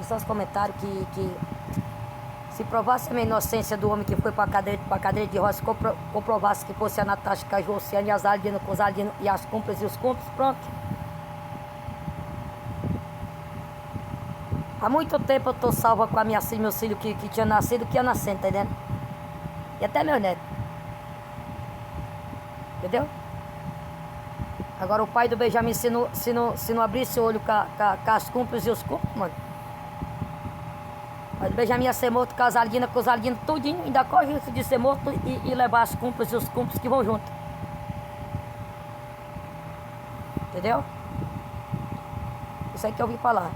pessoas comentaram que se provasse a minha inocência do homem que foi para cadeira de roça, comprovasse que fosse a Natasha Caju, Oceano e as Ardinas com os Ardinos e as cúmplices e os cúmplices, pronto. Há muito tempo eu tô salva com a minha filha, meu filho que tinha nascido, que ia nascendo, tá entendendo? E até meu neto. Entendeu? Agora o pai do Benjamin, se não abrisse o olho com as cúmplices e os cúmplices, mano. Mas o Benjamin ia ser morto com as Ardinas, tudinho, ainda corre isso de ser morto e levar as cúmplices e os cúmplices que vão junto. Entendeu? Isso aí que eu ouvi falar.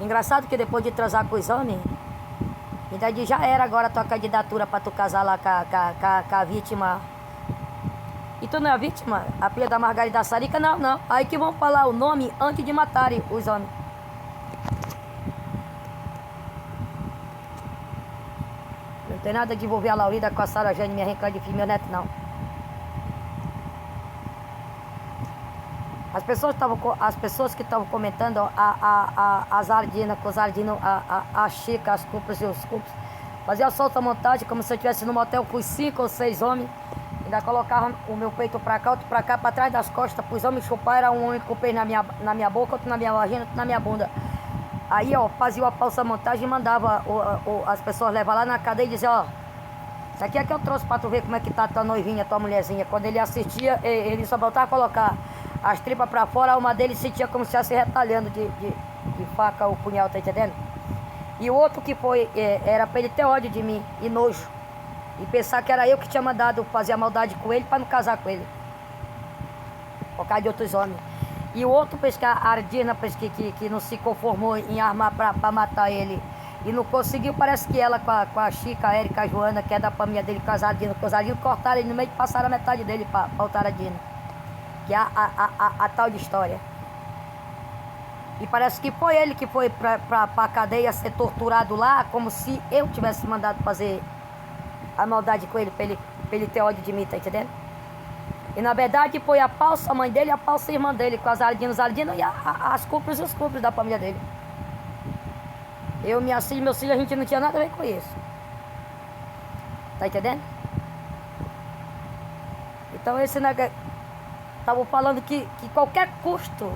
Engraçado que depois de transar com os homens, ainda já era agora a tua candidatura pra tu casar lá com a vítima. E tu não é a vítima? A filha da Margarida Sarica? Não, não. Aí que vão falar o nome antes de matarem os homens. Não tem nada de envolver a Laurida com a Sara Jane, minha reclama de filho, meu neto, não. As pessoas que estavam comentando, ó, as Ardinas, com os Ardinos, a Chica, as cúmplices e os cúmplices, fazia solta montagem como se eu estivesse no motel com 5 ou 6 homens. Ainda colocavam o meu peito pra cá, outro pra cá, pra trás das costas, pros homens chupar. Era um homem com o peito na minha boca, outro na minha vagina, outro na minha bunda. Aí, ó, fazia a falsa montagem e mandava as pessoas levar lá na cadeia e dizer, ó, isso aqui é que eu trouxe pra tu ver como é que tá tua noivinha, tua mulherzinha. Quando ele assistia, ele só voltava a colocar as tripas pra fora, a alma dele sentia como se estivesse retalhando de faca o punhal, tá entendendo? E o outro que foi, era pra ele ter ódio de mim e nojo. E pensar que era eu que tinha mandado fazer a maldade com ele pra não casar com ele. Por causa de outros homens. E o outro pescar, a Ardina, que não se conformou em armar pra matar ele. E não conseguiu, parece que ela com a Chica, a Érica, a Joana, que é da família dele, com as Ardinas, com os Ardinos, cortaram ele no meio e passaram a metade dele pra outra Ardina. Que é a tal de história. E parece que foi ele que foi pra cadeia ser torturado lá, como se eu tivesse mandado fazer a maldade com ele, pra ele ter ódio de mim, tá entendendo? E na verdade foi a falsa mãe dele e a falsa irmã dele, com as Ardinas e as cúmplices e os cúmplices da família dele. Eu, minha filha e meus filhos, a gente não tinha nada a ver com isso. Tá entendendo? Então esse negócio, tava falando que qualquer custo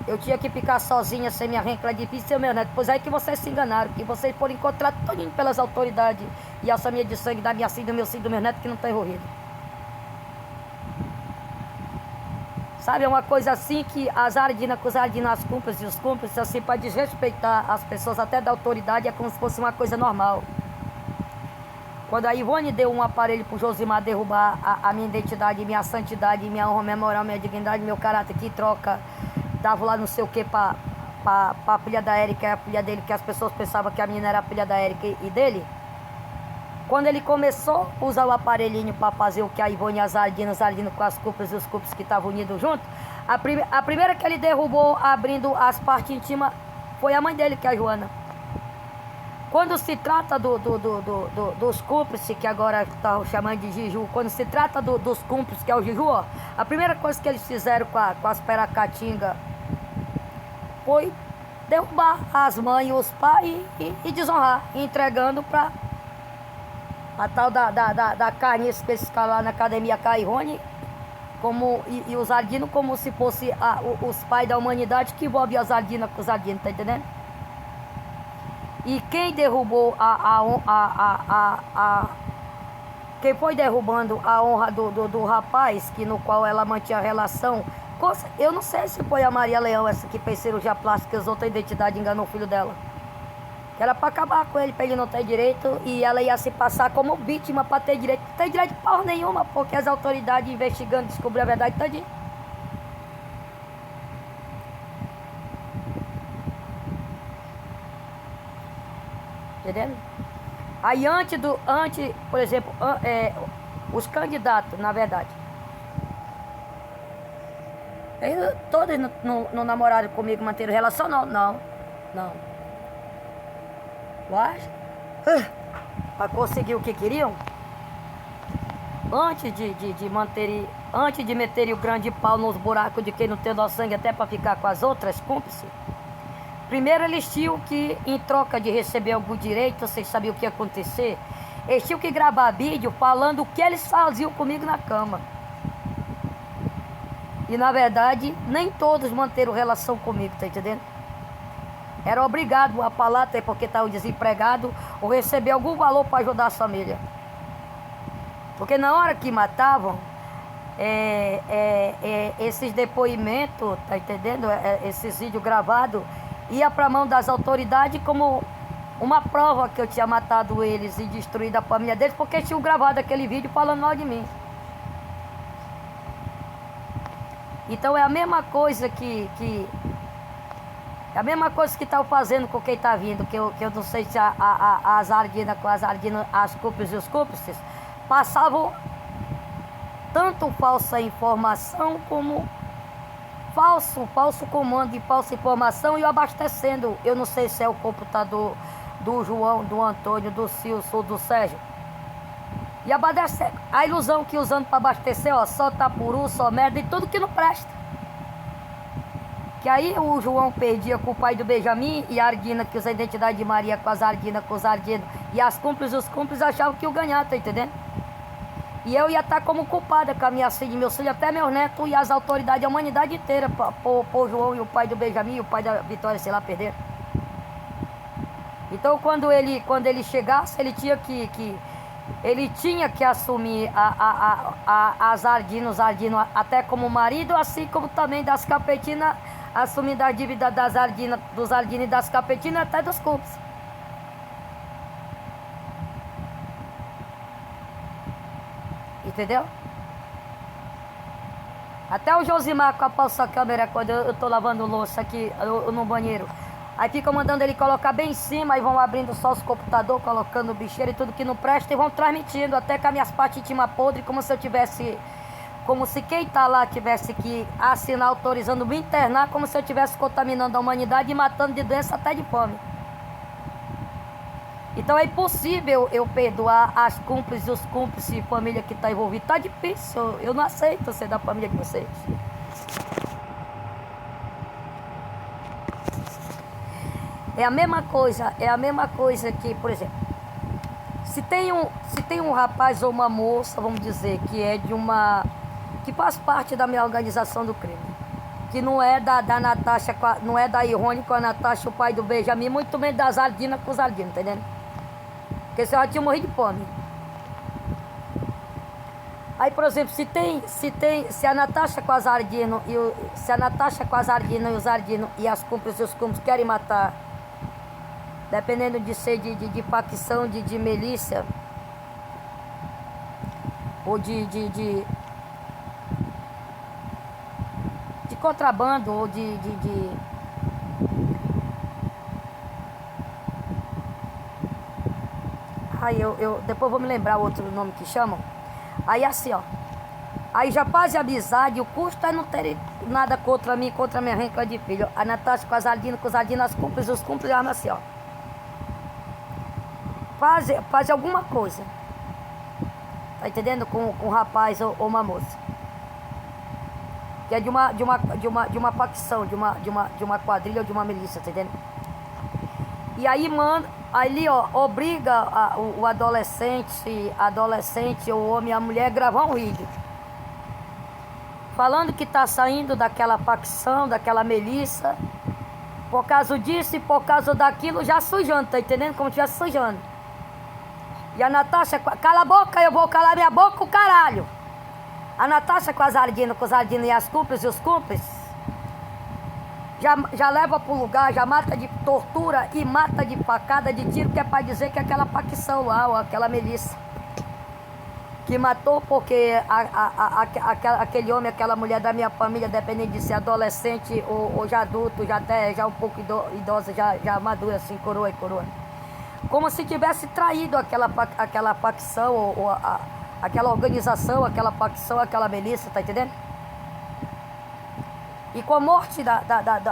eu tinha que ficar sozinha, sem minha rencla de filho, sem meu neto. Pois aí que vocês se enganaram, que vocês foram encontrados todinho pelas autoridades e a família de sangue da minha filha, do meu neto que não está envolvido. Sabe, é uma coisa assim que as Ardinas, com os Ardinos, as cúmplices e os cúmplices, assim, para desrespeitar as pessoas até da autoridade, é como se fosse uma coisa normal. Quando a Ivone deu um aparelho pro Josimar derrubar a minha identidade, minha santidade, minha honra, minha moral, minha dignidade, meu caráter, que troca, dava lá não sei o que pra filha da Érica, a filha dele, que as pessoas pensavam que a menina era a filha da Érica e dele. Quando ele começou a usar o aparelhinho para fazer o que a Ivone e as Ardinas com as cúplicas e os cúmplices que estavam unidos juntos, a primeira que ele derrubou abrindo as partes íntimas foi a mãe dele, que é a Joana. Quando se trata dos cúmplices, que agora estão chamando de Jiju, quando se trata dos cúmplices, que é o Jiju, ó, a primeira coisa que eles fizeram com as Peracatinga foi derrubar as mães e os pais e desonrar, entregando para a tal da carniça que eles ficaram lá na academia Cairone, e os Ardinos como se fosse os pais da humanidade, que envolve as Ardinas com os Ardinos, tá entendendo? E quem derrubou quem foi derrubando a honra do rapaz, no qual ela mantinha a relação, eu não sei se foi a Maria Leão, essa que fez cirurgia plástica, usou outra identidade, enganou o filho dela. Que era pra acabar com ele, pra ele não ter direito, e ela ia se passar como vítima pra ter direito. Não tem direito de porra nenhuma, porque as autoridades investigando descobriram a verdade todinha. Entendendo? Aí por exemplo, os candidatos, na verdade, todos não namoraram comigo, manteram relação, não. Mas, para conseguir o que queriam, antes de manterem antes de meterem o grande pau nos buracos de quem não tem nosso sangue até para ficar com as outras cúmplices, primeiro eles tinham que, em troca de receber algum direito, vocês sabiam o que ia acontecer, eles tinham que gravar vídeo falando o que eles faziam comigo na cama. E na verdade, nem todos manteram relação comigo, tá entendendo? Era obrigado a falar, até porque estavam desempregados, ou receber algum valor para ajudar a família. Porque na hora que matavam, esses depoimentos, tá entendendo? Esses vídeos gravados, ia para a mão das autoridades como uma prova que eu tinha matado eles e destruído a família deles, porque tinham gravado aquele vídeo falando mal de mim. Então é a mesma coisa é a mesma coisa que estão fazendo com quem está vindo, que eu não sei se as ardinas com as ardinas, as cúmplices e os cúmplices, passavam tanto falsa informação como falso comando e falsa informação e abastecendo. Eu não sei se é o computador do João, do Antônio, do Silson ou do Sérgio. E abastecendo. A ilusão que usando para abastecer, ó, só tapuru, só merda e tudo que não presta. Que aí o João perdia com o pai do Benjamin e a Ardina, que usa a identidade de Maria com as Ardinas, com os Ardinos. E as cúmplices, os cúmplices achavam que iam ganhar, tá entendendo? E eu ia estar como culpada com a minha filha, meus filhos, até meus netos e as autoridades, a humanidade inteira, por João e o pai do Benjamin e o pai da Vitória, sei lá, perder. Então quando ele chegasse, ele tinha que assumir as Ardinos, até como marido, assim como também das Capetinas, assumindo a dívida das Ardinas, dos Ardinos e das Capetinas, até dos cúmplices. Entendeu? Até o Josimar com a falsa câmera, quando eu tô lavando louça aqui no banheiro, aí fica mandando ele colocar bem em cima, aí vão abrindo só os computadores, colocando bicheiro e tudo que não presta, e vão transmitindo até com as minhas partes de podre, como se eu tivesse, como se quem tá lá tivesse que assinar autorizando me internar, como se eu estivesse contaminando a humanidade e matando de doença até de fome. Então é impossível eu perdoar as cúmplices e os cúmplices e família que está envolvida. Tá difícil, eu não aceito ser da família de vocês. É a mesma coisa que, por exemplo, se tem um rapaz ou uma moça, vamos dizer, que faz parte da minha organização do crime, que não é da Natasha, não é da Irone com a Natasha, o pai do Benjamin, muito menos das Ardinas com os Ardinos, entendendo? Porque senão eu tinha morrido de fome. Aí, por exemplo, se a Natasha com as Ardinos e os Ardinos e as cúmplices e os cúmplices querem matar, dependendo de ser de facção, de milícia, ou de contrabando, ou aí eu depois vou me lembrar outro nome que chamam. Aí assim, ó. Aí já faz amizade, o custo é não ter nada contra mim, contra minha renca de filho. A Natasha com as Ardinas, as cúmplices, os cúmplices, assim, ó. Faz alguma coisa. Tá entendendo? Com um rapaz ou uma moça. Que é de uma facção, de uma quadrilha ou de uma milícia, tá entendendo? E aí manda, ali ó, obriga o adolescente, o homem, a mulher a gravar um vídeo. Falando que tá saindo daquela facção, daquela milícia, por causa disso e por causa daquilo, já sujando, tá entendendo? Como se estivesse sujando. E a Natasha, cala a boca, eu vou calar minha boca, o caralho. A Natasha com os Ardinos e as cúmplices e os cúmplices, já leva pro lugar, já mata de tortura e mata de facada, de tiro, que é pra dizer que é aquela facção lá, ou aquela milícia, que matou porque aquele homem, aquela mulher da minha família, dependendo de ser adolescente ou já adulto, já um pouco idosa, já madura assim, coroa e coroa. Como se tivesse traído aquela facção, ou aquela organização, aquela facção, aquela milícia, tá entendendo? E com a morte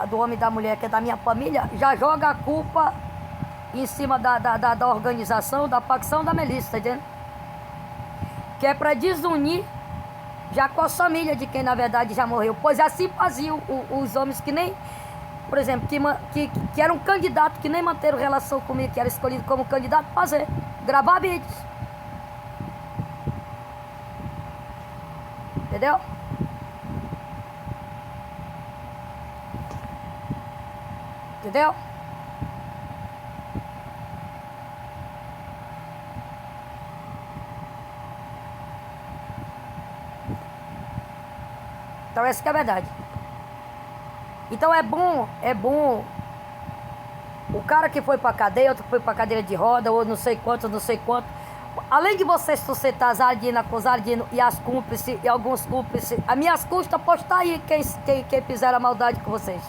do homem e da mulher, que é da minha família, já joga a culpa em cima da organização, da facção, da milícia, tá entendendo? Que é para desunir já com a família de quem na verdade já morreu. Pois assim faziam os homens que nem, por exemplo, que eram candidatos, que nem manteram relação comigo, que era escolhido como candidato, fazer, gravar vídeos. Entendeu? Entendeu? Então essa que é a verdade. Então é bom o cara que foi pra cadeia, outro que foi pra cadeira de roda, ou não sei quanto. Além de você sustentar as Ardinas com os Ardinos e as cúmplices e alguns cúmplices, a minhas custas, postar aí quem fizeram a maldade com vocês.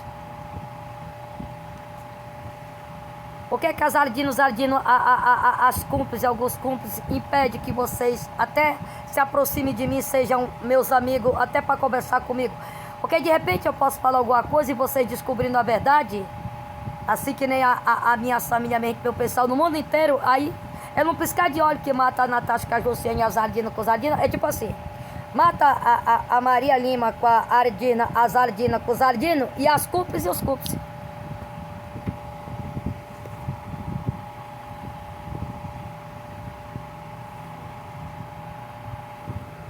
Por que as Ardinos, as cúmplices e alguns cúmplices impedem que vocês até se aproximem de mim, sejam meus amigos, até para conversar comigo? Porque de repente eu posso falar alguma coisa e vocês descobrindo a verdade, assim que nem a minha família, meu pessoal no mundo inteiro, aí é num piscar de olho que mata a Natasha Cajociane e as Ardinas com os Ardinos. É tipo assim, mata a Maria Lima com a Ardina, as Ardinas com os Ardinos e as cúmplices e os cúmplices.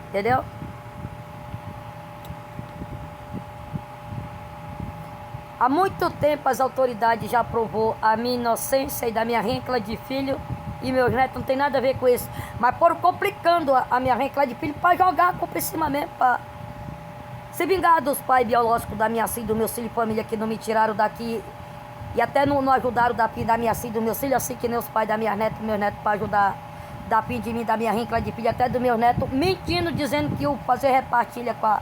Entendeu? Há muito tempo as autoridades já provou a minha inocência e da minha reencla de filho e meus netos, não tem nada a ver com isso. Mas foram complicando a minha reencla de filho para jogar a culpa em cima mesmo, para se vingar dos pais biológicos da minha filha, do meu filho e família que não me tiraram daqui e até não ajudaram da minha filha, do meu filho, assim que nem os pais da minha neta, meus netos, para ajudar da fim de mim, da minha reencla de filho, até do meu neto, mentindo, dizendo que eu fazer repartilha com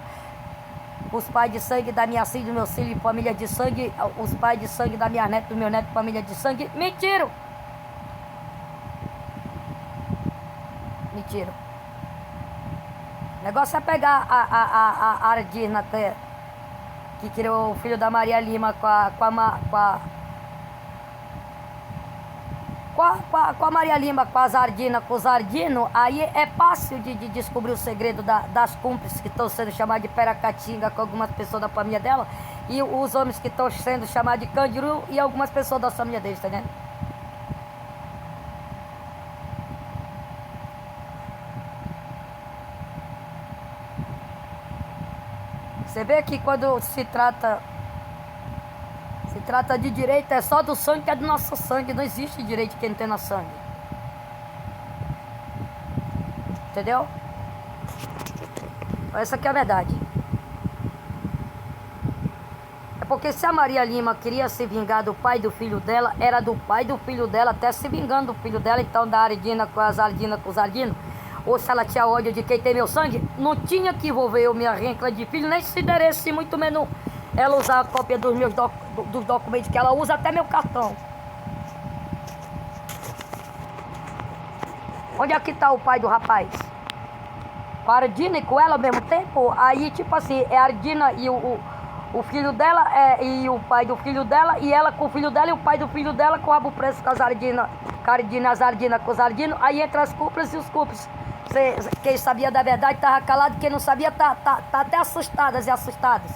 os pais de sangue da minha filha, do meu filho e família de sangue, os pais de sangue da minha neta, do meu neto, família de sangue, mentiram. Mentiram. O negócio é pegar a Ardina, que criou o filho da Maria Lima com a Maria Lima, com as Ardinas, com os Ardinos, aí é fácil de descobrir o segredo das cúmplices que estão sendo chamadas de Peracatinga com algumas pessoas da família dela e os homens que estão sendo chamados de Candiru e algumas pessoas da família deles, tá vendo? Você vê que quando se trata de direito, é só do sangue que é do nosso sangue. Não existe direito de quem não tem nosso sangue. Entendeu? Essa aqui é a verdade. É porque se a Maria Lima queria se vingar do pai do filho dela, era do pai do filho dela até se vingando do filho dela, então da Ardina com as Ardinas com os Ardinos. Ou se ela tinha ódio de quem tem meu sangue, não tinha que envolver eu, minha reencla de filho, nem se deresse, muito menos ela usar a cópia dos meus dos documentos que ela usa, até meu cartão. Onde é que tá o pai do rapaz? Com a Ardina e com ela ao mesmo tempo? Aí tipo assim, é a Ardina e o filho dela e o pai do filho dela, e ela com o filho dela e o pai do filho dela com o rabo preso com as Ardinas, as Ardinas com os Ardinos, aí entra as cúmplices e os cúmplices. Quem sabia da verdade estava calado, quem não sabia tá até assustadas e assustados.